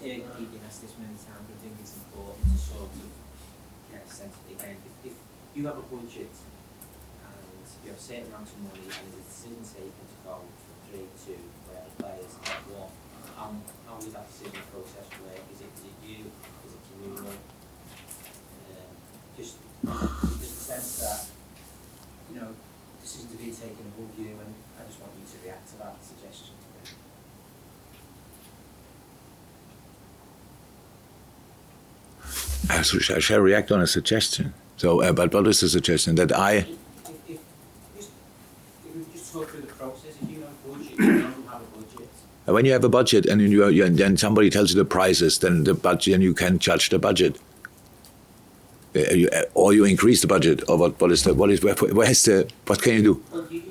You've been asked this many times, but I think it's important to sort of get a sense of the end. If you have a budget and you have a certain amount of money and there's a decision taken to go from 3 to whatever players at 1, how does that decision process work? Is it you? Is it communal? Just the sense that, you know, decisions are being taken above you, and I just want you to react to that suggestion. I shall react on a suggestion. So, but what is the suggestion? That I... If we just go through the process, if you have a budget, you don't have a budget. When you have a budget and then somebody tells you the prices, then the budget, and you can judge the budget. Or you increase the budget, or what can you do? Well, do you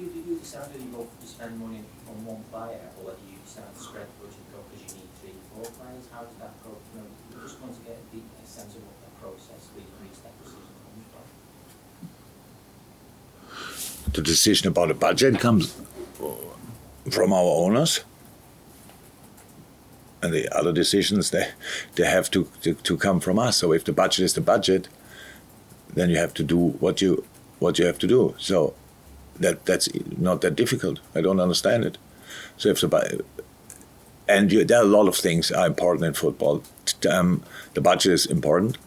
decide whether you spend money on one player, or whether you decide to spread the budget because you need 3, 4 players? How does that go? You know, we just want to get a sense of what the process where you reach that decision comes from. The decision about the budget comes from our owners, and the other decisions they have to come from us. So if the budget is the budget, then you have to do what you have to do. So that's not that difficult. I don't understand it. So if there are a lot of things are important in football. The budget is important,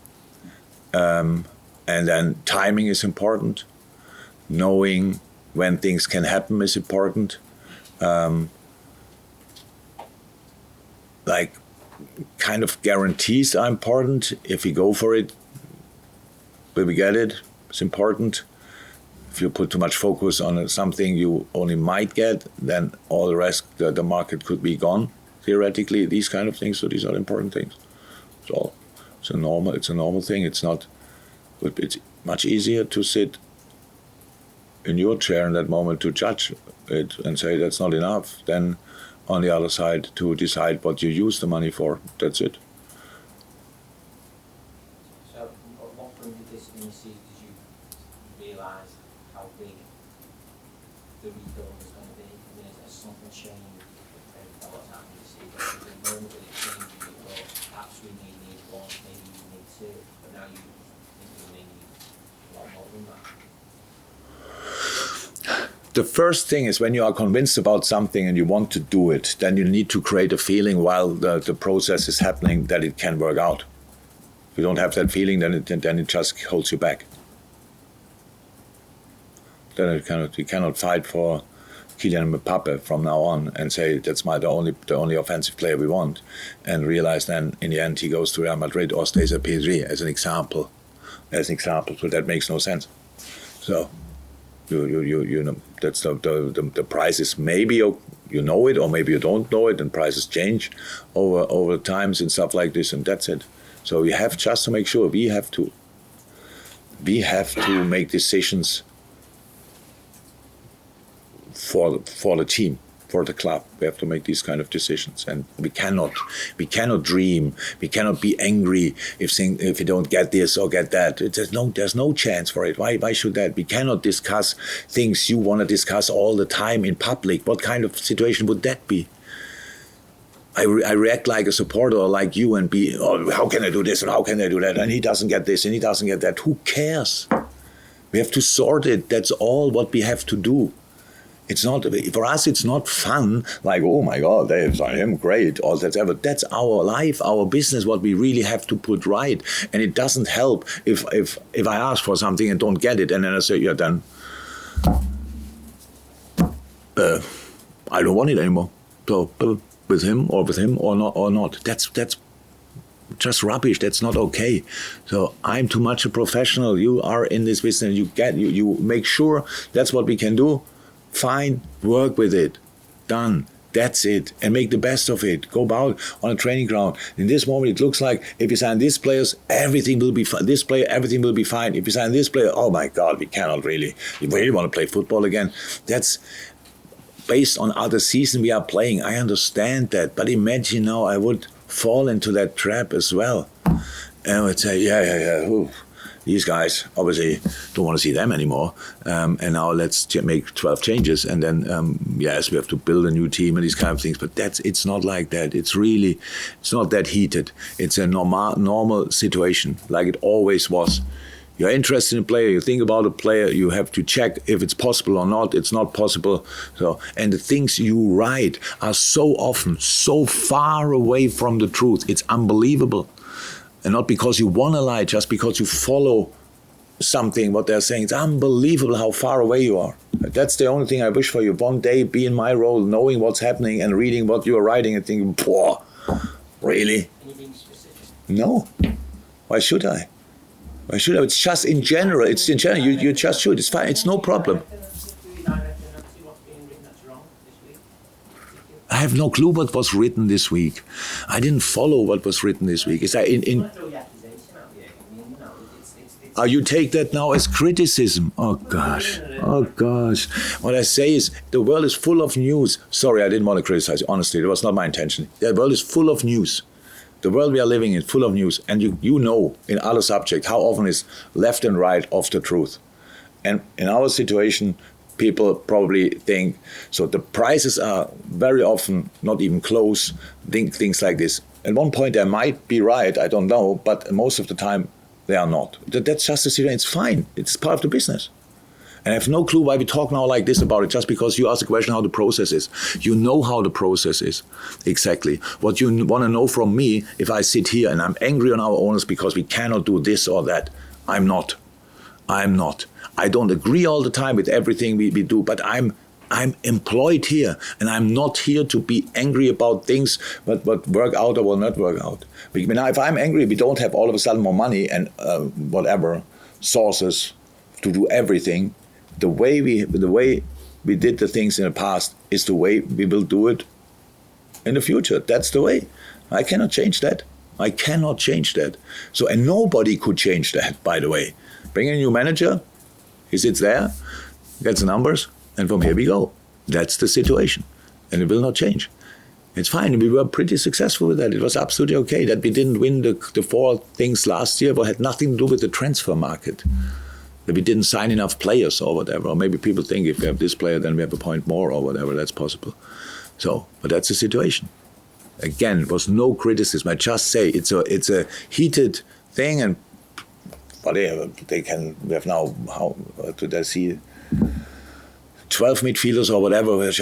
and then timing is important. Knowing when things can happen is important. Like kind of guarantees are important. If we go for it, will we get it? It's important. If you put too much focus on something you only might get, then all the rest, the market could be gone. Theoretically, these kind of things. So these are important things. It's a normal thing. It's much easier to sit in your chair in that moment to judge it and say that's not enough than on the other side to decide what you use the money for. That's it. So, at what point did you realise how big the rebuild was going to be? I mean, has something changed? What's happened this season? The moment that it changed, you thought perhaps we need 1, maybe we need 2, but now you think we need a lot more than that. The first thing is when you are convinced about something and you want to do it, then you need to create a feeling while the process is happening that it can work out. If you don't have that feeling, then it just holds you back. Then you cannot fight for Kylian Mbappe from now on and say that's the only offensive player we want, and realize then in the end he goes to Real Madrid or stays at PSG as an example. So that makes no sense. So. You know, that's the prices. Maybe you know it, or maybe you don't know it, and prices change over times and stuff like this, and that's it. So we have just to make sure we have to make decisions for the team, for the club. We have to make these kind of decisions, and we cannot dream. We cannot be angry if you don't get this or get that. There's no chance for it. Why should that? We cannot discuss things you want to discuss all the time in public. What kind of situation would that be? I react like a supporter or like you and be, how can I do this and how can I do that? And he doesn't get this and he doesn't get that. Who cares? We have to sort it. That's all what we have to do. It's not, for us, it's not fun, like, oh my God, they signed him, great, or whatever. That's our life, our business, what we really have to put right. And it doesn't help if I ask for something and don't get it, and then I say, yeah, then I don't want it anymore. So with him or not. That's just rubbish. That's not okay. So I'm too much a professional. You are in this business. You make sure that's what we can do. Fine, work with it. Done. That's it. And make the best of it. Go about on a training ground. In this moment, it looks like if you sign these players, everything will be fine. This player, everything will be fine. If you sign this player, oh my God, we cannot really. We really want to play football again. That's based on other season we are playing. I understand that. But imagine now I would fall into that trap as well. And I would say, yeah. Ooh. these guys obviously don't want to see them anymore, and now let's make 12 changes, and then yes, we have to build a new team and these kind of things. But it's not like that. It's not that heated. It's a normal situation, like it always was. You're interested in a player, you think about a player, you have to check if it's possible or not. It's not possible. So, and the things you write are so often so far away from the truth. It's unbelievable. And not because you want to lie, just because you follow something, what they're saying. It's unbelievable how far away you are. That's the only thing I wish for you. One day, be in my role, knowing what's happening and reading what you are writing and thinking, "Boah, really? Anything specific? No. Why should I? Why should I? It's just in general. It's in general. You just should. It's fine. It's no problem. I have no clue what was written this week. I didn't follow what was written this week. Is that you take that now as criticism? Oh gosh. Oh gosh. What I say is the world is full of news. Sorry, I didn't want to criticize you. Honestly, it was not my intention. The world is full of news. The world we are living in, full of news. And you know, in other subjects, how often is left and right of the truth. And in our situation, people probably think, so the prices are very often not even close, things like this. At one point, they might be right, I don't know, but most of the time, they are not. That's just the situation. It's fine. It's part of the business. And I have no clue why we talk now like this about it, just because you asked the question how the process is. You know how the process is, exactly. What you want to know from me, if I sit here and I'm angry on our owners because we cannot do this or that, I'm not. I don't agree all the time with everything we do, but I'm employed here, and I'm not here to be angry about things what work out or will not work out. Now, if I'm angry, we don't have all of a sudden more money and whatever sources to do everything. The way we did the things in the past is the way we will do it in the future. That's the way. I cannot change that. So, and nobody could change that, by the way. Bring in a new manager, he sits there, gets the numbers, and from here we go. That's the situation. And it will not change. It's fine. We were pretty successful with that. It was absolutely okay that we didn't win the 4 things last year, but had nothing to do with the transfer market. That we didn't sign enough players or whatever. Or maybe people think if we have this player, then we have a point more or whatever. That's possible. So, but that's the situation. Again, it was no criticism. I just say it's a heated thing, and whatever they can. We have now, how did I see 12 midfielders or whatever, which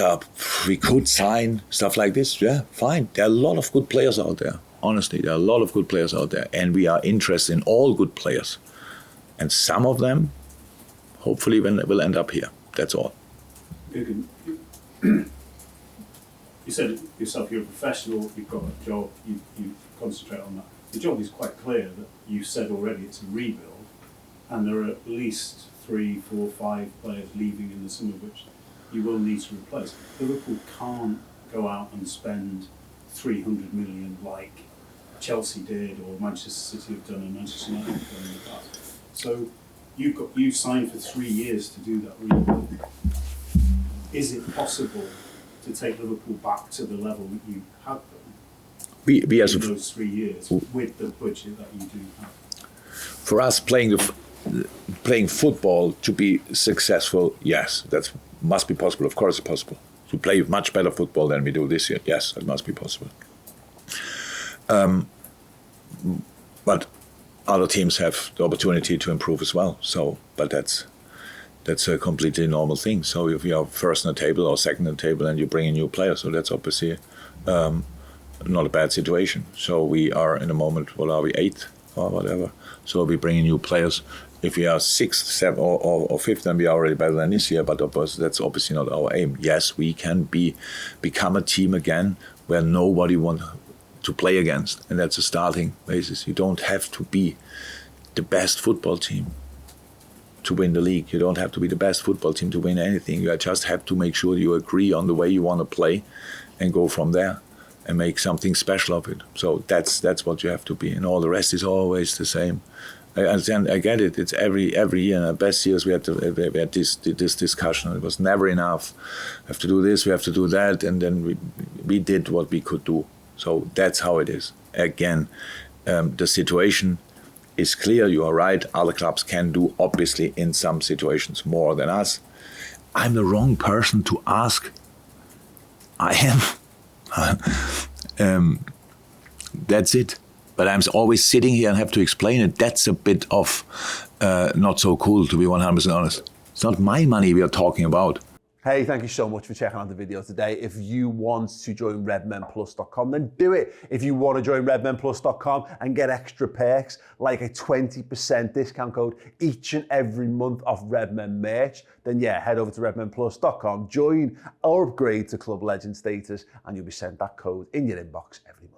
we could sign, stuff like this. Yeah, fine. There are a lot of good players out there. Honestly, there are a lot of good players out there, and we are interested in all good players. And some of them, hopefully, will end up here. That's all. Jurgen, you said it yourself, you're a professional, you've got a job, you concentrate on that. The job is quite clear that you said already it's a rebuild, and there are at least 3, 4, 5 players leaving in the summer which you will need to replace. Liverpool can't go out and spend 300 million like Chelsea did or Manchester City have done and Manchester United have done in the past. So you signed for 3 years to do that rebuild. Is it possible to take Liverpool back to the level that you had them in those 3 years with the budget that you do have? For us, playing football to be successful, yes, that must be possible. Of course, it's possible. To play much better football than we do this year, yes, it must be possible. But other teams have the opportunity to improve as well. So, but that's a completely normal thing. So if you are first in the table or second in the table and you bring in new players, so that's obviously not a bad situation. So we are in a moment, what are we, 8th or whatever? So we bring in new players. If we are 6th, 7th or 5th, then we are already better than this year, but that's obviously not our aim. Yes, we can become a team again where nobody wants to play against, and that's a starting basis. You don't have to be the best football team to win the league. You don't have to be the best football team to win anything. You just have to make sure you agree on the way you want to play and go from there and make something special of it. So that's what you have to be, and all the rest is always the same. I understand, I get it. It's every year. In the best years we had this discussion. It was never enough. We have to do this, we have to do that, and then we did what we could do. So that's how it is. Again, the situation is clear. You are right. Other clubs can do, obviously, in some situations more than us. I'm the wrong person to ask. I am. That's it. But I'm always sitting here and have to explain it. That's a bit of not so cool, to be 100% honest. It's not my money we are talking about. Hey, thank you so much for checking out the video today. If you want to join redmenplus.com, then do it. If you want to join redmenplus.com and get extra perks, like a 20% discount code each and every month off Redmen merch, then yeah, head over to redmenplus.com, join or upgrade to Club Legend status, and you'll be sent that code in your inbox every month.